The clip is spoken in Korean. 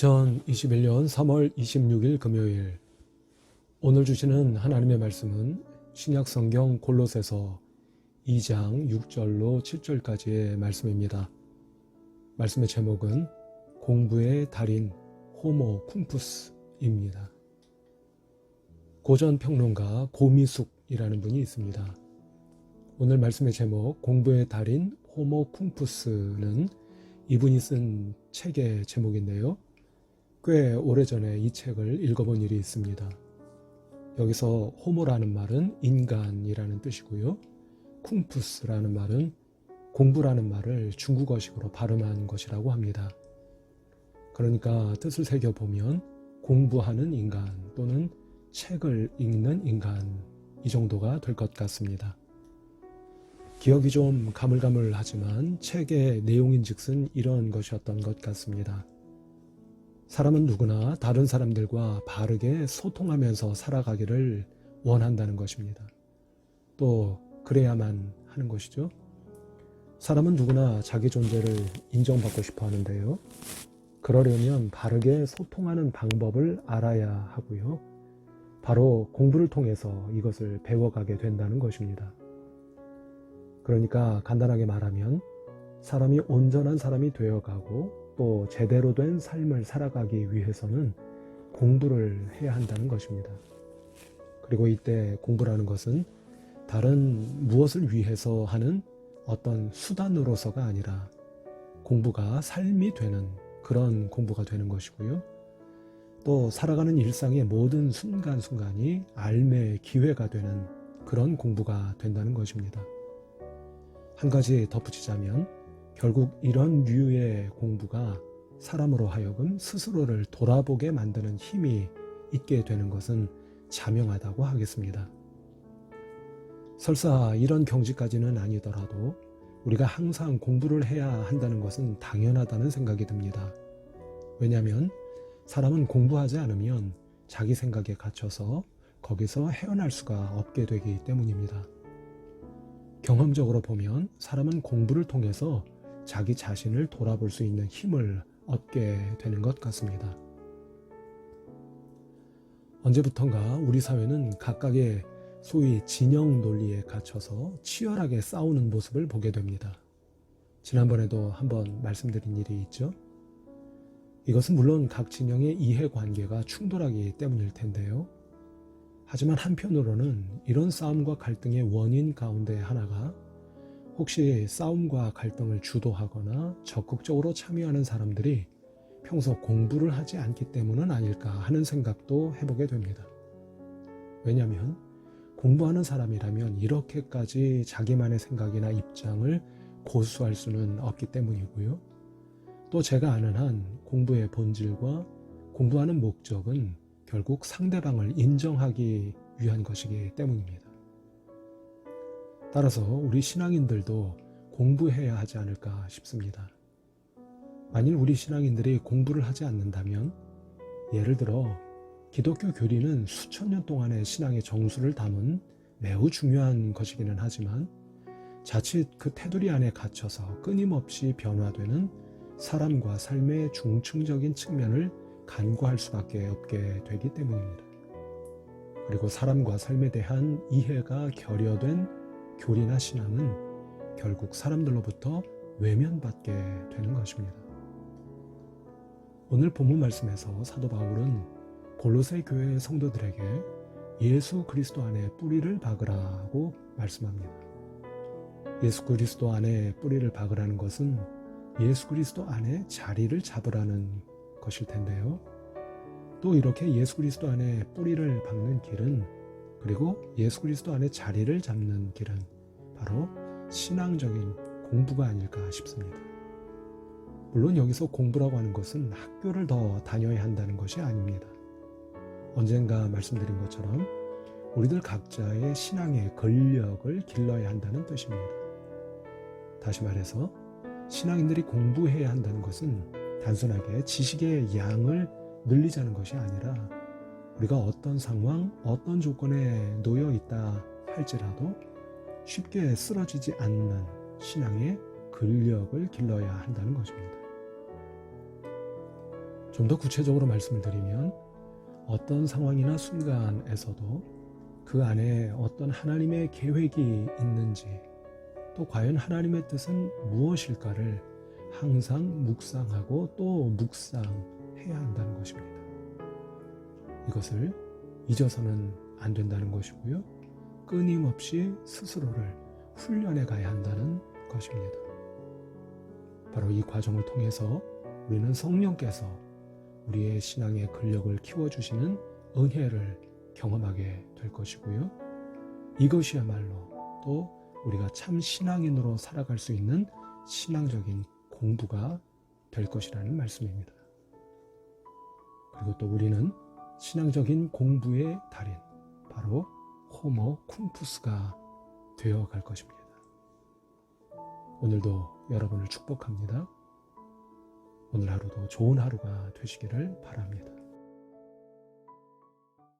2021년 3월 26일 금요일, 오늘 주시는 하나님의 말씀은 신약성경 골로새서 2장 6절로 7절까지의 말씀입니다. 말씀의 제목은 공부의 달인 호모 쿰푸스입니다. 고전 평론가 고미숙이라는 분이 있습니다. 오늘 말씀의 제목 공부의 달인 호모 쿰푸스는 이분이 쓴 책의 제목인데요. 꽤 오래전에 이 책을 읽어본 일이 있습니다. 여기서 호모라는 말은 인간이라는 뜻이고요. 쿰푸스라는 말은 공부라는 말을 중국어식으로 발음한 것이라고 합니다. 그러니까 뜻을 새겨보면 공부하는 인간 또는 책을 읽는 인간, 이 정도가 될 것 같습니다. 기억이 좀 가물가물하지만 책의 내용인즉슨 이런 것이었던 것 같습니다. 사람은 누구나 다른 사람들과 바르게 소통하면서 살아가기를 원한다는 것입니다. 또 그래야만 하는 것이죠. 사람은 누구나 자기 존재를 인정받고 싶어 하는데요. 그러려면 바르게 소통하는 방법을 알아야 하고요. 바로 공부를 통해서 이것을 배워가게 된다는 것입니다. 그러니까 간단하게 말하면 사람이 온전한 사람이 되어가고 또 제대로 된 삶을 살아가기 위해서는 공부를 해야 한다는 것입니다. 그리고 이때 공부라는 것은 다른 무엇을 위해서 하는 어떤 수단으로서가 아니라 공부가 삶이 되는 그런 공부가 되는 것이고요. 또 살아가는 일상의 모든 순간순간이 삶의 기회가 되는 그런 공부가 된다는 것입니다. 한 가지 덧붙이자면 결국 이런 류의 공부가 사람으로 하여금 스스로를 돌아보게 만드는 힘이 있게 되는 것은 자명하다고 하겠습니다. 설사 이런 경지까지는 아니더라도 우리가 항상 공부를 해야 한다는 것은 당연하다는 생각이 듭니다. 왜냐하면 사람은 공부하지 않으면 자기 생각에 갇혀서 거기서 헤어날 수가 없게 되기 때문입니다. 경험적으로 보면 사람은 공부를 통해서 자기 자신을 돌아볼 수 있는 힘을 얻게 되는 것 같습니다. 언제부턴가 우리 사회는 각각의 소위 진영 논리에 갇혀서 치열하게 싸우는 모습을 보게 됩니다. 지난번에도 한번 말씀드린 일이 있죠. 이것은 물론 각 진영의 이해관계가 충돌하기 때문일 텐데요. 하지만 한편으로는 이런 싸움과 갈등의 원인 가운데 하나가 혹시 싸움과 갈등을 주도하거나 적극적으로 참여하는 사람들이 평소 공부를 하지 않기 때문은 아닐까 하는 생각도 해보게 됩니다. 왜냐하면 공부하는 사람이라면 이렇게까지 자기만의 생각이나 입장을 고수할 수는 없기 때문이고요. 또 제가 아는 한 공부의 본질과 공부하는 목적은 결국 상대방을 인정하기 위한 것이기 때문입니다. 따라서 우리 신앙인들도 공부해야 하지 않을까 싶습니다. 만일 우리 신앙인들이 공부를 하지 않는다면, 예를 들어 기독교 교리는 수천 년 동안의 신앙의 정수를 담은 매우 중요한 것이기는 하지만 자칫 그 테두리 안에 갇혀서 끊임없이 변화되는 사람과 삶의 중층적인 측면을 간과할 수밖에 없게 되기 때문입니다. 그리고 사람과 삶에 대한 이해가 결여된 교리나 신앙은 결국 사람들로부터 외면받게 되는 것입니다. 오늘 본문 말씀에서 사도 바울은 골로새 교회 성도들에게 예수 그리스도 안에 뿌리를 박으라고 말씀합니다. 예수 그리스도 안에 뿌리를 박으라는 것은 예수 그리스도 안에 자리를 잡으라는 것일 텐데요. 또 이렇게 예수 그리스도 안에 뿌리를 박는 길은, 그리고 예수 그리스도 안에 자리를 잡는 길은 바로 신앙적인 공부가 아닐까 싶습니다. 물론 여기서 공부라고 하는 것은 학교를 더 다녀야 한다는 것이 아닙니다. 언젠가 말씀드린 것처럼 우리들 각자의 신앙의 근력을 길러야 한다는 뜻입니다. 다시 말해서 신앙인들이 공부해야 한다는 것은 단순하게 지식의 양을 늘리자는 것이 아니라 우리가 어떤 상황, 어떤 조건에 놓여 있다 할지라도 쉽게 쓰러지지 않는 신앙의 근력을 길러야 한다는 것입니다. 좀 더 구체적으로 말씀을 드리면 어떤 상황이나 순간에서도 그 안에 어떤 하나님의 계획이 있는지 또 과연 하나님의 뜻은 무엇일까를 항상 묵상하고 또 묵상해야 한다는 것입니다. 이것을 잊어서는 안 된다는 것이고요. 끊임없이 스스로를 훈련해 가야 한다는 것입니다. 바로 이 과정을 통해서 우리는 성령께서 우리의 신앙의 근력을 키워주시는 은혜를 경험하게 될 것이고요. 이것이야말로 또 우리가 참 신앙인으로 살아갈 수 있는 신앙적인 공부가 될 것이라는 말씀입니다. 그리고 또 우리는 신앙적인 공부의 달인, 바로 호모 쿰푸스가 되어갈 것입니다. 오늘도 여러분을 축복합니다. 오늘 하루도 좋은 하루가 되시기를 바랍니다.